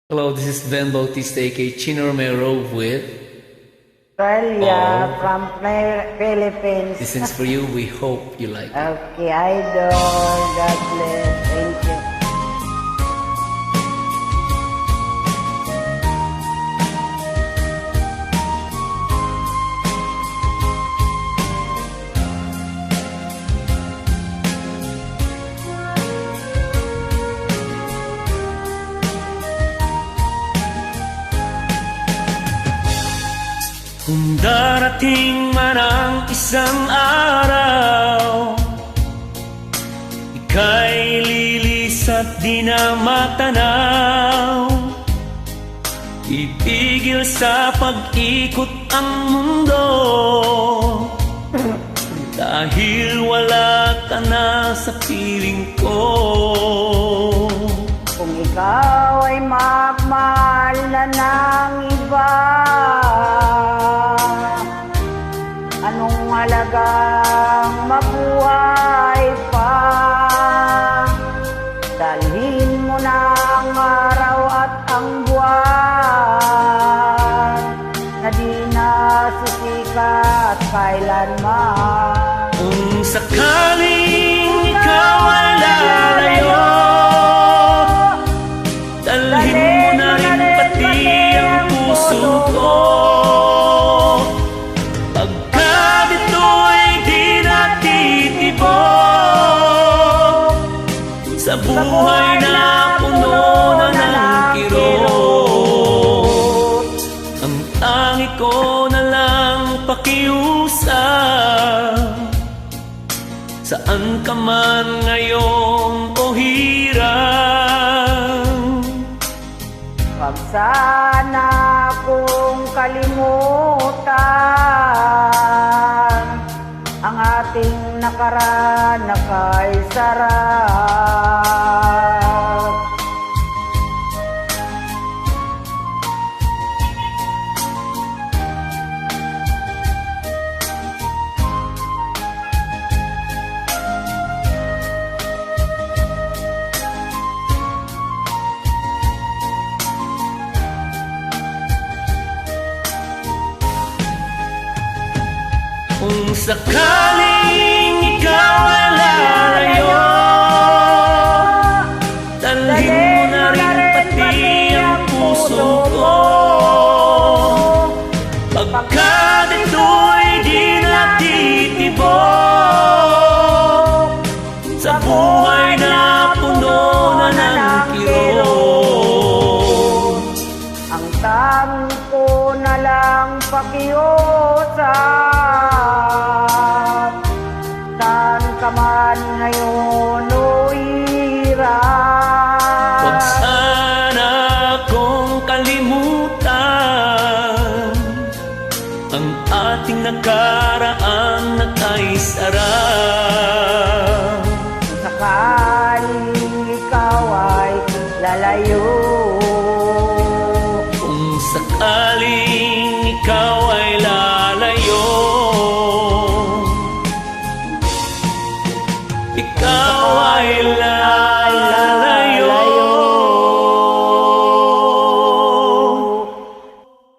Hello, this is Ben Bautista, aka Chino Romero with Australia from Philippines. This is for you. We hope you like it. Okay, idol. God bless. Thank you. Kung darating man ang isang araw, ika'y lilis at di na matanaw. Itigil sa pag-ikot ang mundo, dahil wala ka na sa piling ko. Kung ikaw ay magmahal na ng iba, anong halagang mabuhay pa? Dalhin mo na ang araw at ang buwan, na di na susikat kailanman. Kung sakaling ikaw ay lalayo, dalhin mo na rin pati ang puso ko. Pagkat ito'y di natitibok sa buhay na puno na ng kirot, ang tangi ko na lang pakiusap, saan ka man ngayon o hirang. Wag sana kong kalimutan ang ating nakaraan na kay sarap. Kung sakaling ikaw ay lalayo, dalhin mo na rin pati ang puso ko. Pagkat ito'y di natitibok sa buhay na puno na ng kirot, Ang tangi ko na lang pakiusap, saan ka man ngayon o hirap. huwag sana kong kalimutan ang ating nakaraan na kay sarap.